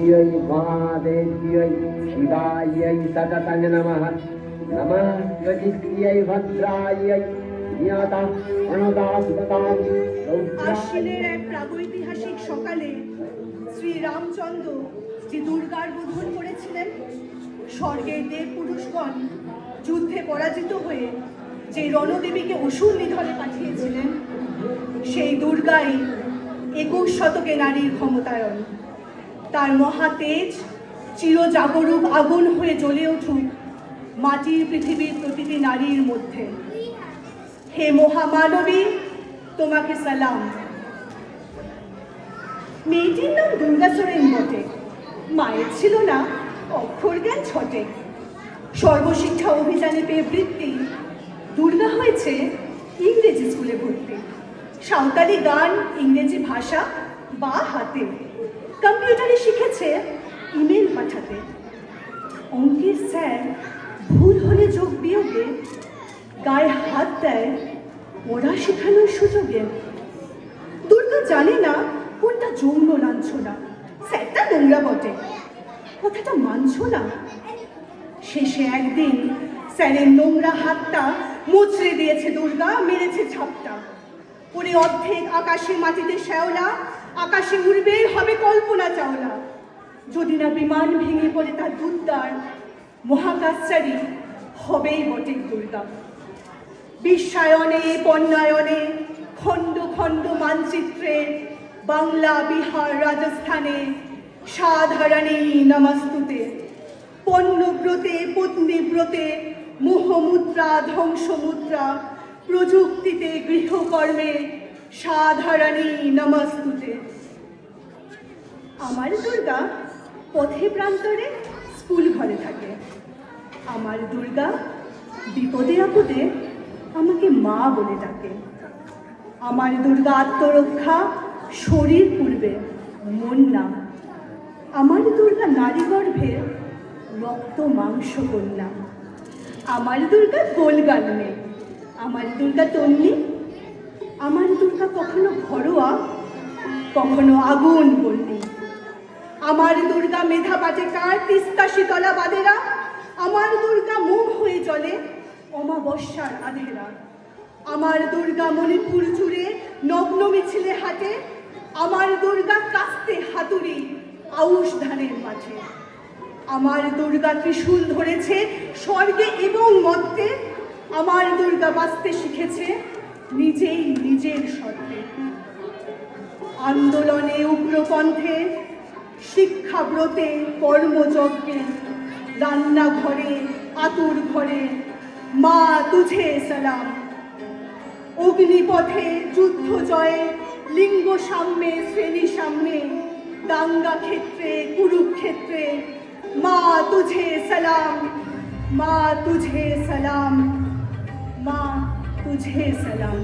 देव्यै महादेव्यै शिवायै सततं नमः। नमः स्वजित्यै भद्रायै नियता अनुदासुतां আশ্বিনের এক প্রাগৈতিহাসিক সকালে শ্রী রামচন্দ্র যে দুর্গার বোধন করেছিলেন, স্বর্গের দেব পুরুষগণ যুদ্ধে পরাজিত হয়ে যে রণদেবীকে অসুর নিধনে পাঠিয়েছিলেন, সেই দুর্গাই 21 শতকে নারীর ক্ষমতায়ন। তার মহাতেজ চিরজাগরুক আগুন হয়ে জ্বলে উঠুক মাটির পৃথিবীর প্রতিটি নারীর মধ্যে। হে মহামানবী, তোমাকে সালাম। মেয়েটির নাম দুর্গা সোরেন বটে। মায়ের ছিল না অক্ষর জ্ঞান ছটে। সর্বশিক্ষা অভিযানে পেয়ে বৃত্তি, দুর্গা হয়েছে ইংরেজি স্কুলে ভর্তি। সাঁওতালি গান, ইংরেজি ভাষা বা হাতে, কম্পিউটারে শিখেছে ইমেল পাঠাতে। অঙ্কের স্যার ভুল হলে যোগ বিয়োগে গায়ে হাত দেয় পড়া শেখানোর সুযোগে। দুর্গা জানে না কোনটা যৌন লাঞ্ছনা, স্যারটা নোংরা বটে, কথাটা মানছ না। শেষে একদিন স্যারের নোংরা হাতটা মুচড়ে দিয়েছে দুর্গা, মেরেছে ঝাপটা। ওরে অর্ধেক আকাশে মাটিতে শ্যাওলা, আকাশে উড়বে হবে কল্পনা চাওলা। যদি না বিমান ভেঙে পড়ে তার দুর্দার, মহাকাশচারী হবেই বটে দুর্গা। বিশ্বায়নে পণ্যায়নে খণ্ড খণ্ড মানচিত্রে বাংলা, বিহার, রাজস্থানে সাধারণী নমস্তুতে। পণ্যব্রতে পত্নীব্রতে মোহমুদ্রা ধ্বংসমুদ্রা, প্রযুক্তিতে গৃহকর্মে সাধারণী নমস্তুতে। আমার দুর্গা পথে প্রান্তরে স্কুল ঘরে থাকে। আমার দুর্গা বিপদে আপদে আমাকে মা বলে ডাকে। আমার দুর্গা আত্মরক্ষা শরীর পূর্বে, মন না। আমার দুর্গা নারী গর্ভে রক্ত মাংস কন্যা। আমার দুর্গা গোলগাল নেই, আমার দুর্গা তন্নি। আমার দুর্গা কখনো ঘরোয়া, কখনো আগুন বন্যি। আমার দুর্গা মেধা পাটেকার, তিস্তা শীতলা বাদেরা। আমার দুর্গা মুখ হয়ে চলে অমাবস্যার আধেরা। আমার দুর্গা মণিপুর জুড়ে নগ্ন মিছিলে হাঁটে। আমার দুর্গা কাস্তে হাতুড়ি আউশ ধানের মাঠে। আমার দুর্গা ত্রিশূল ধরেছে স্বর্গে এবং মর্তে। আমার দুর্গা বাঁচতে শিখেছে নিজেই নিজের শর্তে। আন্দোলনে, উগ্রপন্থে, শিক্ষাব্রতে, কর্মযজ্ঞে, রান্নাঘরে, আতুর ঘরে মা তুঝে সালাম। অগ্নিপথে, যুদ্ধ জয়ে, লিঙ্গ সাম্যে, শ্রেণী সাম্যে, দাঙ্গা ক্ষেত্রে, কুরুক্ষেত্রে মা তুঝে সালাম, মা তুঝে সালাম, মা তুঝে সালাম।